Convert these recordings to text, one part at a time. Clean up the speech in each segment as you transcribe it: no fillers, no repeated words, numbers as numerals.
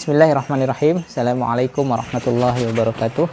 Bismillahirrahmanirrahim. Assalamualaikum warahmatullahi wabarakatuh.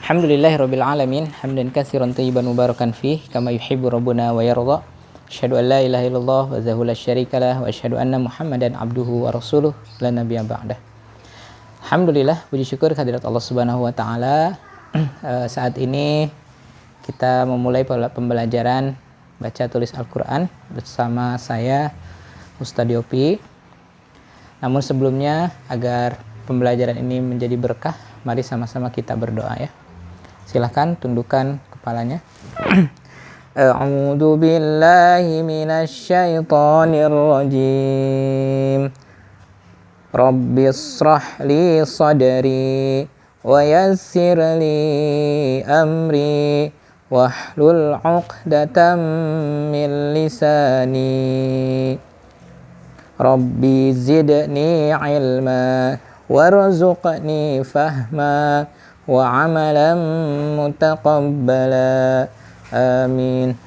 Alhamdulillahirabbil alamin, hamdan katsiran thayyiban mubarakan fih kama yuhibbu rabbuna wa yarda. Asyhadu an la ilaha illallah wa zahu la syarikalah wa asyhadu anna Muhammadan abduhu wa rasuluh la nabiyya ba'dah. Alhamdulillah, puji syukur kehadirat Allah Subhanahu wa taala. Saat ini kita memulai pembelajaran baca tulis Al-Qur'an bersama saya Ustadz Yopi. Namun sebelumnya, agar pembelajaran ini menjadi berkah, mari sama-sama kita berdoa ya. Silahkan tundukkan kepalanya. A'udzu billahi minasy syaithanir rajim. Rabbishrah li sadri wa yassir li amri wahlul 'uqdatam min lisani. Rabbi zidni ilma warzuqni fahma wa amalan mutaqabbala. Amin.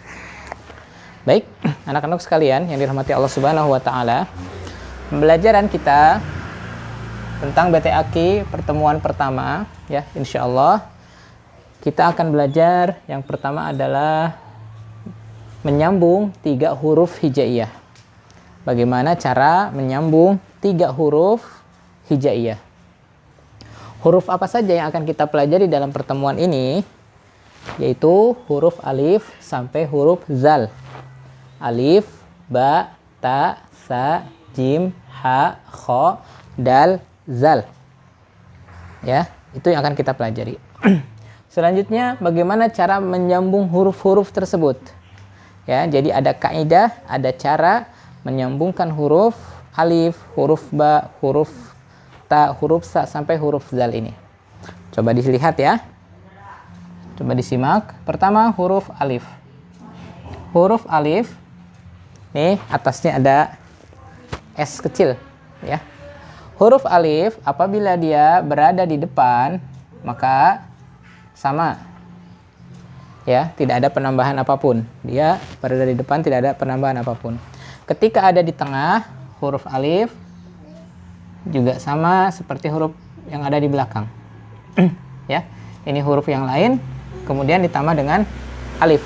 Baik, anak-anak sekalian yang dirahmati Allah Subhanahu wa taala. Pembelajaran kita tentang BT pertemuan pertama ya, insyaallah kita akan belajar yang pertama adalah menyambung 3 huruf hijaiyah. Bagaimana cara menyambung 3 huruf hijaiyah. Huruf apa saja yang akan kita pelajari dalam pertemuan ini? Yaitu huruf alif sampai huruf zal. Alif, ba, ta, sa, jim, ha, kho, dal, zal. Ya, itu yang akan kita pelajari. Selanjutnya, bagaimana cara menyambung huruf-huruf tersebut? Ya, jadi ada kaidah, ada cara menyambungkan huruf alif, huruf ba, huruf ta, huruf sa sampai huruf zal ini. Coba dilihat ya. Coba disimak. Pertama huruf alif. Huruf alif nih atasnya ada S kecil ya. Huruf alif apabila dia berada di depan maka sama. Ya, tidak ada penambahan apapun. Dia berada di depan, tidak ada penambahan apapun. Ketika ada di tengah, huruf alif juga sama seperti huruf yang ada di belakang. Ya, ini huruf yang lain, kemudian ditambah dengan alif.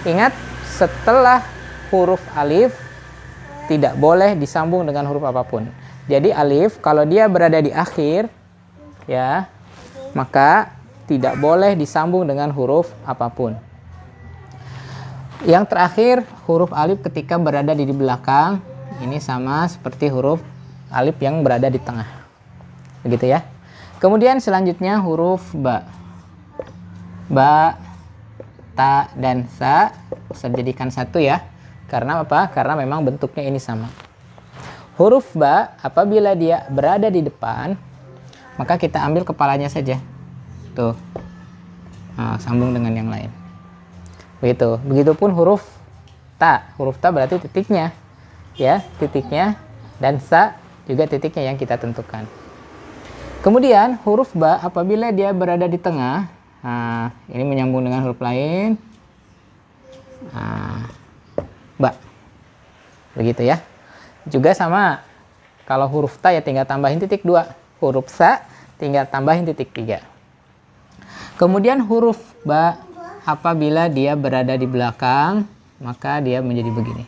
Ingat, setelah huruf alif tidak boleh disambung dengan huruf apapun. Jadi alif kalau dia berada di akhir, ya, maka tidak boleh disambung dengan huruf apapun. Yang terakhir, huruf alif ketika berada di belakang, ini sama seperti huruf alif yang berada di tengah. Begitu ya. Kemudian selanjutnya huruf ba. Ba, ta, dan sa bisa dijadikan satu ya. Karena apa? Karena memang bentuknya ini sama. Huruf ba, apabila dia berada di depan, maka kita ambil kepalanya saja. Tuh. Nah, sambung dengan yang lain. Begitu. Begitupun huruf ta. Huruf ta berarti titiknya. Ya, titiknya, dan sa juga titiknya yang kita tentukan. Kemudian huruf ba apabila dia berada di tengah, nah, ini menyambung dengan huruf lain. Nah, ba. Begitu ya. Juga sama. Kalau huruf ta ya tinggal tambahin titik 2. Huruf sa tinggal tambahin titik 3. Kemudian huruf ba apabila dia berada di belakang, maka dia menjadi begini.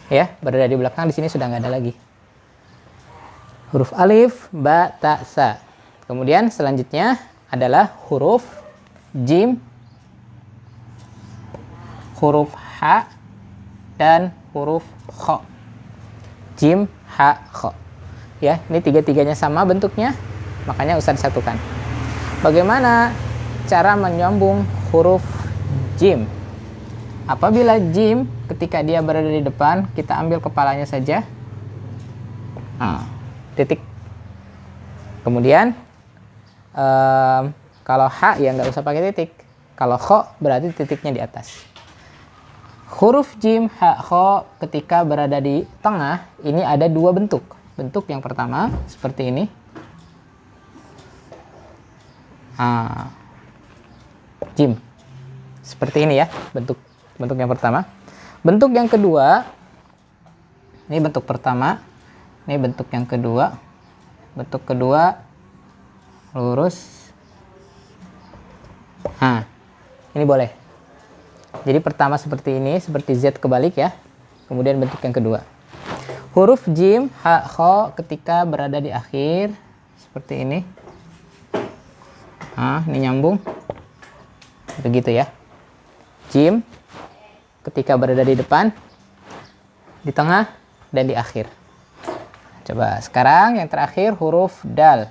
Ya, berada di belakang di sini sudah nggak ada lagi. Huruf alif, ba, ta, sa. Kemudian selanjutnya adalah huruf jim, huruf ha, dan huruf kho. Jim, ha, kho. Ya, ini tiga-tiganya sama bentuknya, makanya usah disatukan. Bagaimana cara menyambung huruf jim? Apabila jim ketika dia berada di depan, kita ambil kepalanya saja. Nah, titik. Kemudian kalau ha ya nggak usah pakai titik. Kalau kho berarti titiknya di atas. Huruf jim, ha, kho ketika berada di tengah, ini ada 2 bentuk. Bentuk yang pertama seperti ini. Jim. Seperti ini ya, bentuk yang pertama. Bentuk yang kedua, ini bentuk pertama, Ini bentuk yang kedua. Bentuk kedua lurus. Nah, ini boleh. Jadi pertama seperti ini, seperti Z kebalik ya. Kemudian bentuk yang kedua. Huruf jim, ha, kho ketika berada di akhir seperti ini. Nah, ini nyambung. Begitu ya. Jim ketika berada di depan, di tengah, dan di akhir. Coba sekarang yang terakhir huruf dal.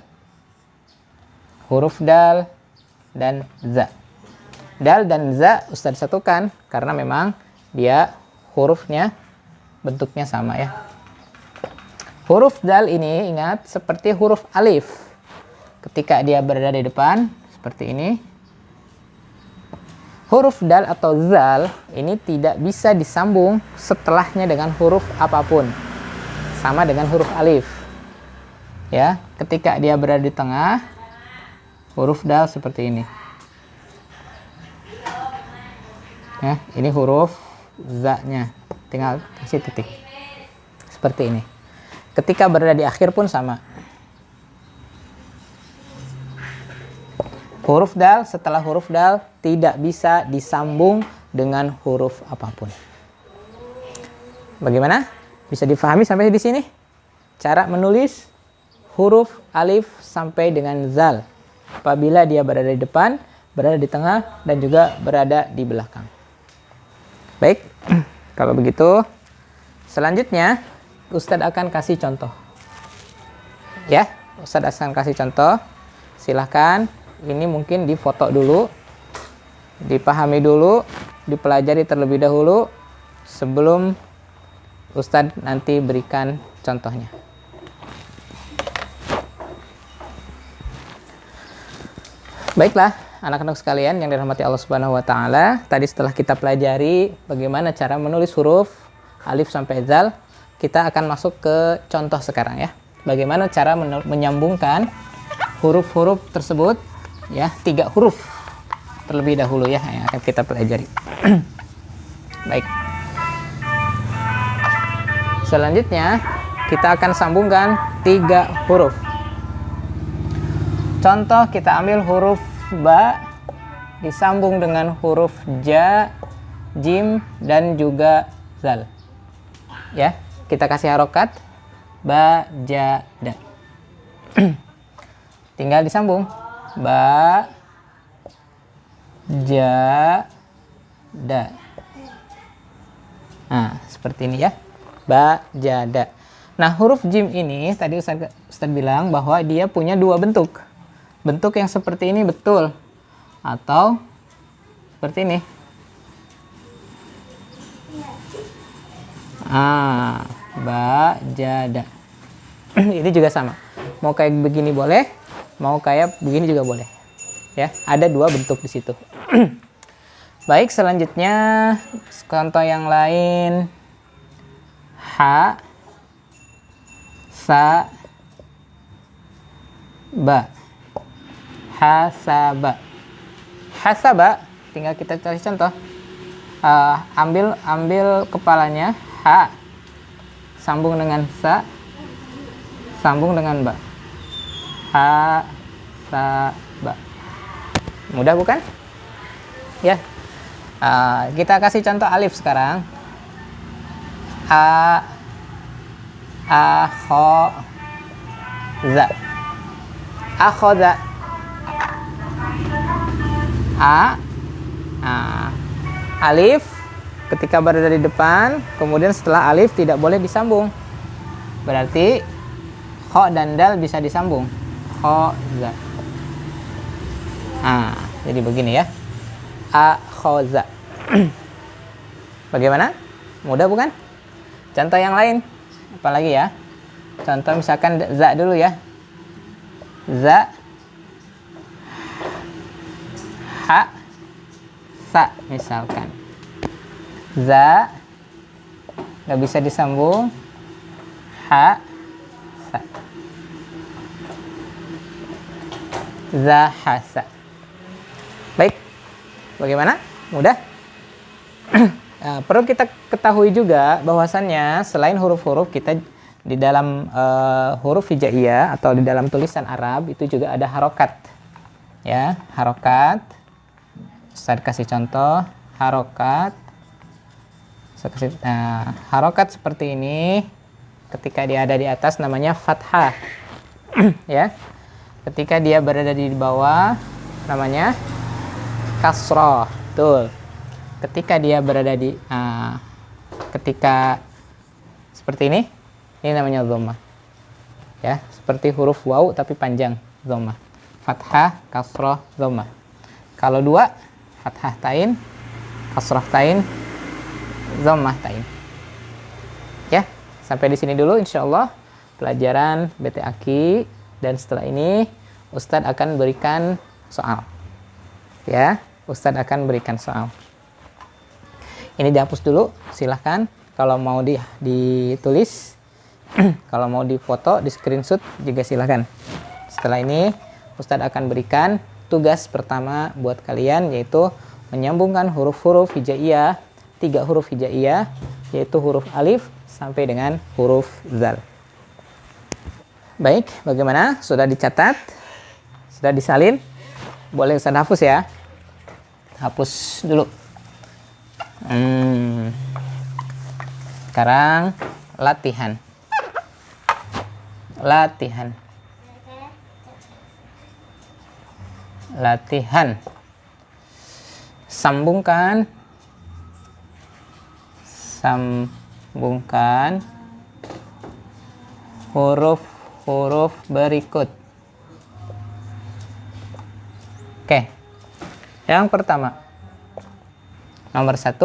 Huruf dal dan za. Dal dan za Ustadz satukan karena memang dia hurufnya bentuknya sama ya. Huruf dal ini ingat seperti huruf alif. Ketika dia berada di depan seperti ini. Huruf dal atau zal ini tidak bisa disambung setelahnya dengan huruf apapun. Sama dengan huruf alif. Ya, ketika dia berada di tengah, huruf dal seperti ini. Ya, ini huruf za-nya. Tinggal kasih titik. Seperti ini. Ketika berada di akhir pun sama. Huruf dal setelah huruf dal tidak bisa disambung dengan huruf apapun. Bagaimana? Bisa difahami sampai di sini? Cara menulis huruf alif sampai dengan zal. Apabila dia berada di depan, berada di tengah, dan juga berada di belakang. Baik, kalau begitu selanjutnya Ustadz akan kasih contoh. Ya, Ustadz akan kasih contoh. Silahkan. Ini mungkin difoto dulu, dipahami dulu, dipelajari terlebih dahulu sebelum Ustadz nanti berikan contohnya. Baiklah, anak-anak sekalian yang dirahmati Allah Subhanahu wa taala, tadi setelah kita pelajari bagaimana cara menulis huruf alif sampai zal, kita akan masuk ke contoh sekarang ya. Bagaimana cara menyambungkan huruf-huruf tersebut. Ya, 3 huruf terlebih dahulu ya yang akan kita pelajari. Baik. Selanjutnya kita akan sambungkan 3 huruf. Contoh kita ambil huruf ba disambung dengan huruf ja, jim dan juga zal. Ya, kita kasih harokat ba, ja, da. Tinggal disambung. Ba, ja, da. Nah, seperti ini ya. Ba, ja, da. Nah, huruf jim ini tadi Ustadz bilang bahwa dia punya 2 bentuk. Bentuk yang seperti ini betul. Atau seperti ini. Ba, ja, da. Ini juga sama. Mau kayak begini boleh. Mau kayak begini juga boleh. Ya, ada 2 bentuk di situ. Baik, selanjutnya contoh yang lain. Ha, sa, ba. Hasaba. Hasaba, tinggal kita cari contoh. Ambil kepalanya, ha. Sambung dengan sa. Sambung dengan ba. Ha, sa, ba. Mudah bukan? Ya. Kita kasih contoh alif sekarang. A, kho, za. Akhoza. Alif ketika berada di depan, kemudian setelah alif tidak boleh disambung. Berarti kho dan dal bisa disambung. Khoza. Jadi begini ya. Akhoza. Bagaimana? Mudah bukan? Contoh yang lain. Apalagi ya? Contoh misalkan za dulu ya. Za, ha, sa misalkan. Za nggak bisa disambung. Ha, sa. Zahasa. Baik, bagaimana? Mudah? Perlu kita ketahui juga bahwasannya selain huruf-huruf kita di dalam huruf hijaiyah atau di dalam tulisan Arab itu juga ada harokat. Ya, harokat. Ustaz kasih contoh, harokat. Nah, harokat seperti ini ketika dia ada di atas namanya fathah. Ya. Ketika dia berada di bawah namanya kasroh. Betul. Ketika dia berada di ketika seperti ini namanya dhammah. Ya, seperti huruf waw tapi panjang, dhammah. Fathah, kasroh, dhammah. Kalau dua, fathah tain, kasroh tain, dhammah tain. Ya, sampai di sini dulu insyaallah pelajaran BT Aki, dan setelah ini Ustadz akan berikan soal. Ya, Ustadz akan berikan soal. Ini dihapus dulu, silahkan. Kalau mau ditulis, kalau mau difoto, di screenshot juga silahkan. Setelah ini Ustadz akan berikan tugas pertama buat kalian, yaitu menyambungkan huruf-huruf hijaiyah, 3 huruf hijaiyah, yaitu huruf alif sampai dengan huruf zal. Baik, bagaimana? Sudah dicatat? Sudah disalin? Boleh Ustadz hapus ya? Hapus dulu. Sekarang latihan. Latihan. Sambungkan huruf-huruf berikut. Oke. Yang pertama. Nomor 1.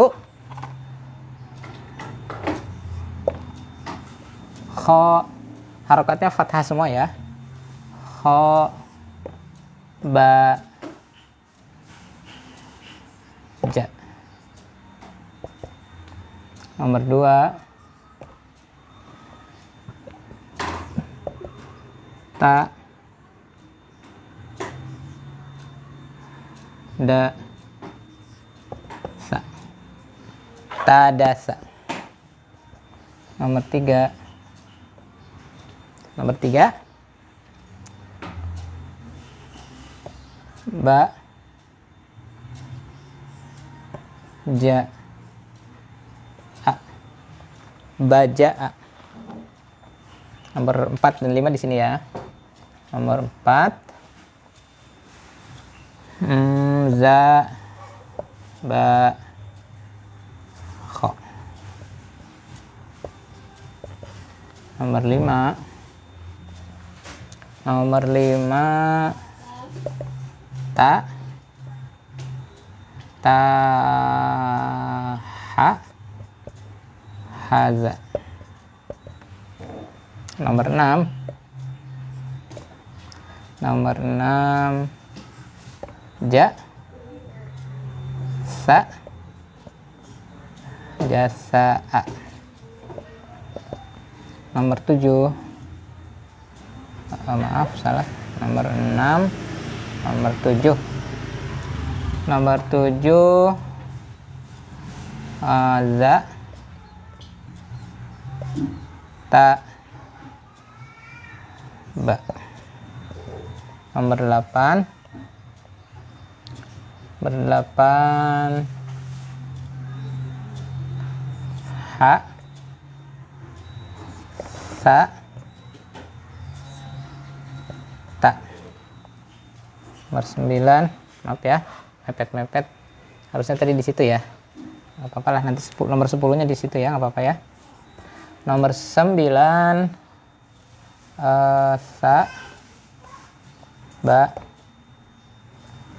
Kho, harokatnya fathah semua ya. Kho, ba, ja. Nomor 2. Ta, da, sa. Tadasa. Nomor 3. Ba, ja, a. Baja. Nomor 4 dan 5 di sini ya. Nomor 4. Za, ba, kho. Nomor 5. Ta, ha, haza. Nomor 6. Ja, sa, jasa'a. Nomor 7. Maaf, salah. Nomor 6. Nomor 7. Za, ta, ba. Nomor 8. Ha, sa, ta. Nomor 9, maaf ya, mepet. Harusnya tadi di situ ya. Nggak apa-apa lah, nanti nomor 10-nya di situ ya, nggak apa-apa ya. Nomor 9, sa, ba,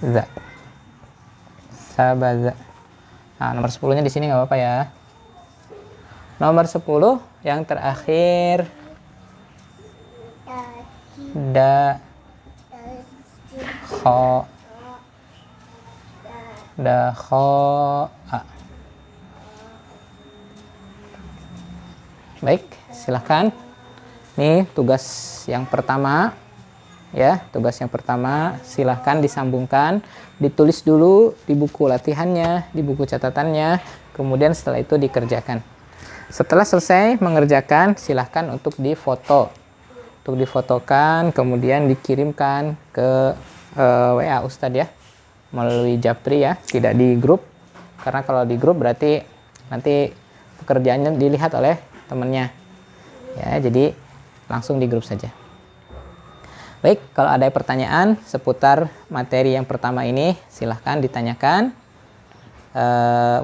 za. Sabaza. Nah, nomor 10-nya di sini nggak apa-apa ya. Nomor 10 yang terakhir, da, kho, a. Baik, silahkan. Nih tugas yang pertama. Ya, tugas yang pertama silahkan disambungkan, ditulis dulu di buku latihannya, di buku catatannya, kemudian setelah itu dikerjakan. Setelah selesai mengerjakan, silahkan untuk difoto. Untuk difotokan, kemudian dikirimkan ke WA Ustadz ya, melalui Japri ya, tidak di grup. Karena kalau di grup berarti nanti pekerjaannya dilihat oleh temannya. Ya, jadi langsung di grup saja. Baik, kalau ada pertanyaan seputar materi yang pertama ini, silahkan ditanyakan.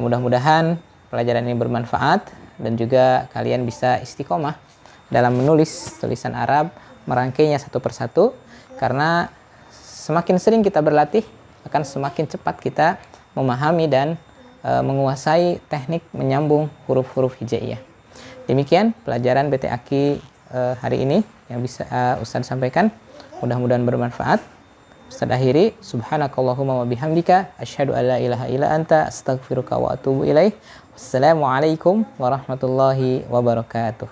Mudah-mudahan pelajaran ini bermanfaat dan juga kalian bisa istiqomah dalam menulis tulisan Arab, merangkainya satu persatu, karena semakin sering kita berlatih akan semakin cepat kita memahami dan menguasai teknik menyambung huruf-huruf hijaiyah. Demikian pelajaran BT Aki hari ini yang bisa Ustaz sampaikan. Mudah-mudahan bermanfaat. Ustaz akhiri, subhanakallahumma wa bihamdika asyhadu an la ilaha illa anta astaghfiruka wa atubu ilaih. Wassalamualaikum warahmatullahi wabarakatuh.